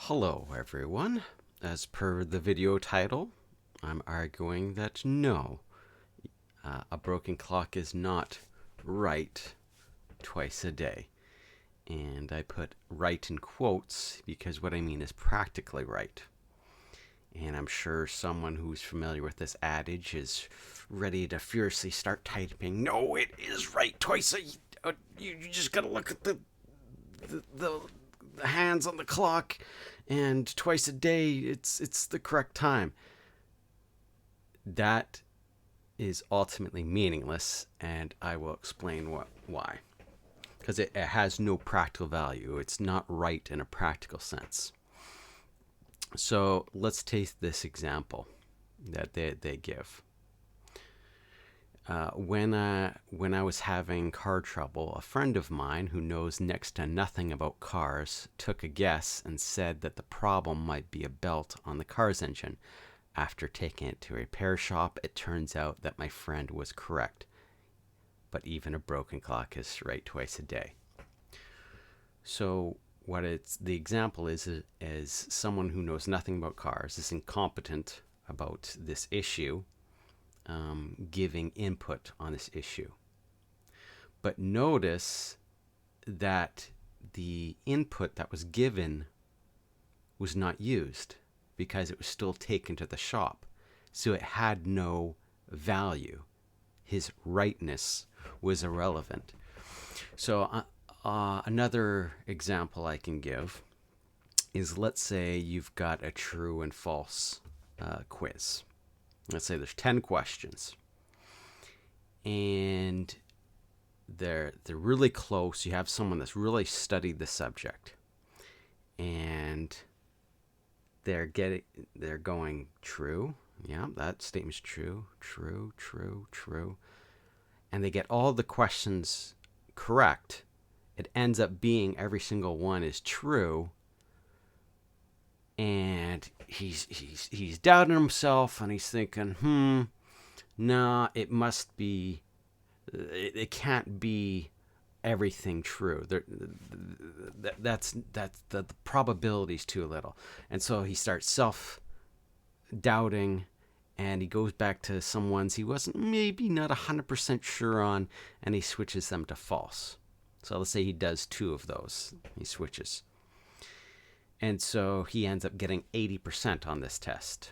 Hello everyone. As per the video title, I'm arguing that no, a broken clock is not right twice a day. And I put right in quotes because what I mean is practically right. And I'm sure someone who's familiar with this adage is ready to furiously start typing, no, it is right twice a you just gotta look at the hands on the clock, and twice a day it's the correct time. That is ultimately meaningless, and I will explain why. Because it has no practical value. It's not right in a practical sense. So let's take this example that they give. When I was having car trouble, a friend of mine who knows next to nothing about cars took a guess and said that the problem might be a belt on the car's engine. After taking it to a repair shop, it turns out that my friend was correct. But even a broken clock is right twice a day. So the example is someone who knows nothing about cars, is incompetent about this issue, giving input on this issue. But notice that the input that was given was not used because it was still taken to the shop. So it had no value. His rightness was irrelevant. So another example I can give is, let's say you've got a true and false quiz. Let's say there's 10 questions, and they're really close. You have someone that's really studied the subject, and they're going true. Yeah, that statement's true, true, true, true. And they get all the questions correct. It ends up being every single one is true. And he's doubting himself, and he's thinking, nah, it must be, it can't be everything true. That's the probability's too little. And so he starts self-doubting, and he goes back to some ones he wasn't maybe not 100% sure on, and he switches them to false. So let's say he does 2 of those. He switches. And so he ends up getting 80% on this test.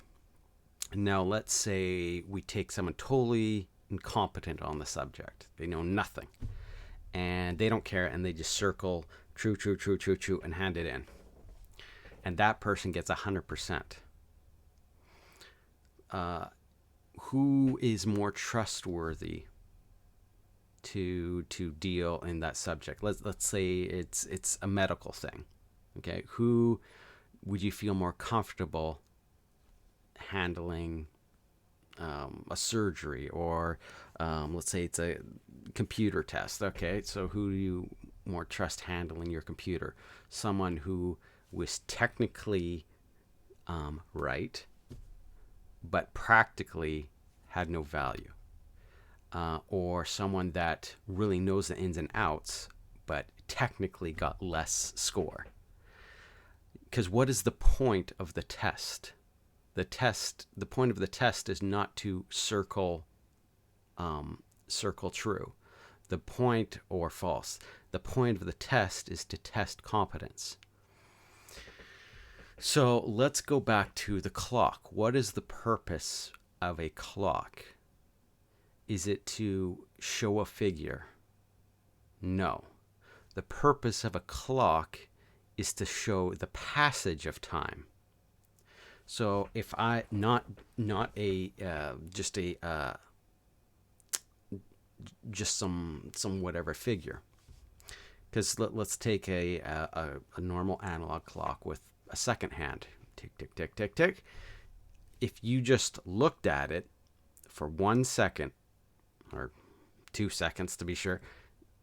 Now let's say we take someone totally incompetent on the subject. They know nothing. And they don't care, and they just circle true, true, true, true, true, and hand it in. And that person gets 100%. Who is more trustworthy to deal in that subject? Let's say it's a medical thing. Okay, who would you feel more comfortable handling a surgery, or let's say it's a computer test? Okay, so who do you more trust handling your computer? Someone who was technically right, but practically had no value, or someone that really knows the ins and outs, but technically got less score. Because what is the point of the test? The point of the test is not to circle true. The point, or false. The point of the test is to test competence. So let's go back to the clock. What is the purpose of a clock? Is it to show a figure? No. The purpose of a clock is to show the passage of time. So if I not a just some whatever figure, because let's take a normal analog clock with a second hand, tick tick tick tick tick. If you just looked at it for 1 second, or 2 seconds to be sure,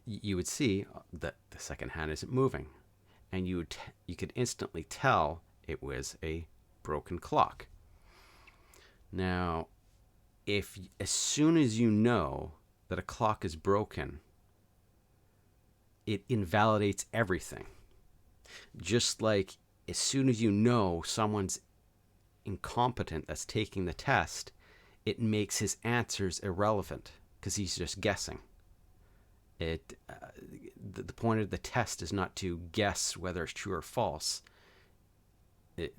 you would see that the second hand isn't moving. And you could instantly tell it was a broken clock. Now, as soon as you know that a clock is broken, it invalidates everything. Just like as soon as you know someone's incompetent that's taking the test, it makes his answers irrelevant because he's just guessing. The point of the test is not to guess whether it's true or false.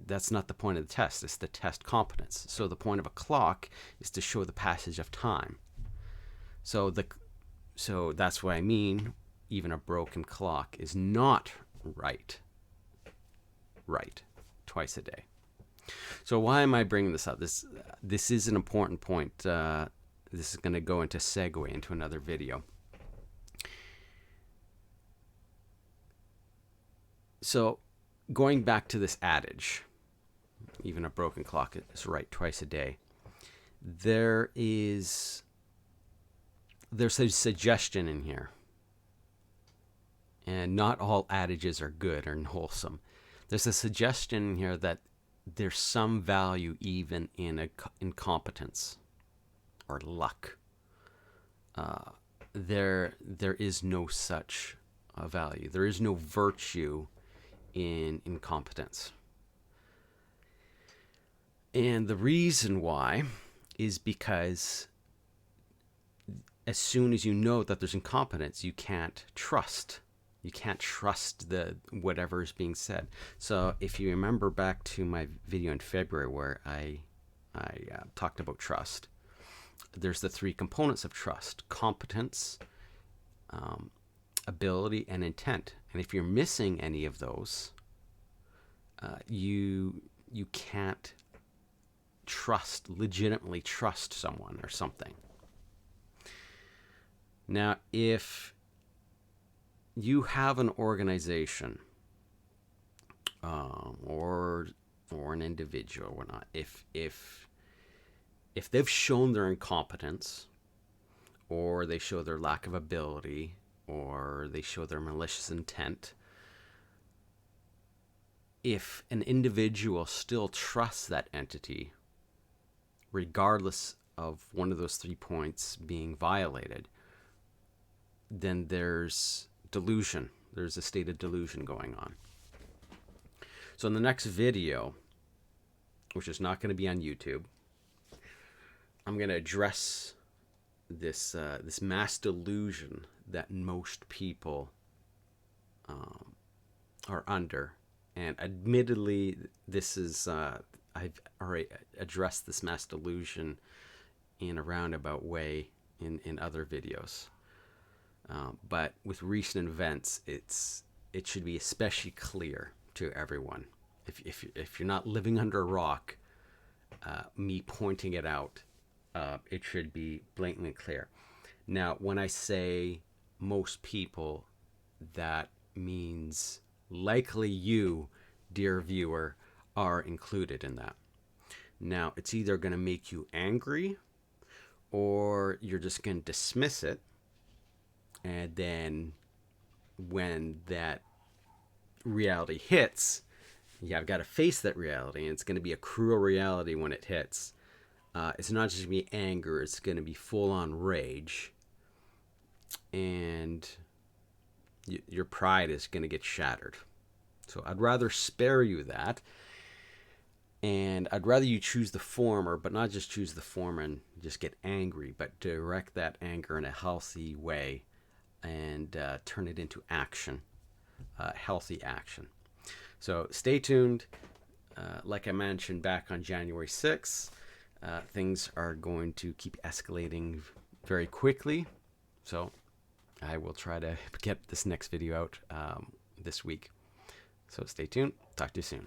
That's not the point of the test. It's the test competence. So the point of a clock is to show the passage of time. So that's what I mean. Even a broken clock is not right twice a day. So why am I bringing this up? This is an important point. This is going to go into segue into another video. So going back to this adage, even a broken clock is right twice a day. There's a suggestion in here. And not all adages are good or wholesome. There's a suggestion in here that there's some value even in incompetence or luck. There is no such value. There is no virtue in incompetence. And the reason why is because as soon as you know that there's incompetence, you can't trust. You can't trust whatever is being said. So if you remember back to my video in February where I talked about trust, there's the three components of trust: competence, ability, and intent. And if you're missing any of those, you can't legitimately trust someone or something. Now, if you have an organization or an individual or not, if they've shown their incompetence, or they show their lack of ability, or they show their malicious intent, if an individual still trusts that entity, regardless of one of those 3 points being violated, then there's delusion. There's a state of delusion going on. So in the next video, which is not going to be on YouTube, I'm going to address this mass delusion that most people are under. And admittedly, this is I've already addressed this mass delusion in a roundabout way in other videos. But with recent events, it should be especially clear to everyone. If you're not living under a rock, me pointing it out, it should be blatantly clear. Now, when I say most people, that means likely you, dear viewer, are included in that. Now, it's either going to make you angry, or you're just going to dismiss it. And then when that reality hits, you've got to face that reality, and it's going to be a cruel reality when it hits. It's not just going to be anger, it's going to be full-on rage. And your pride is going to get shattered. So I'd rather spare you that. And I'd rather you choose the former, but not just choose the former and just get angry, but direct that anger in a healthy way and turn it into action, healthy action. So stay tuned. Like I mentioned back on January 6th, things are going to keep escalating very quickly. So I will try to get this next video out this week. So stay tuned. Talk to you soon.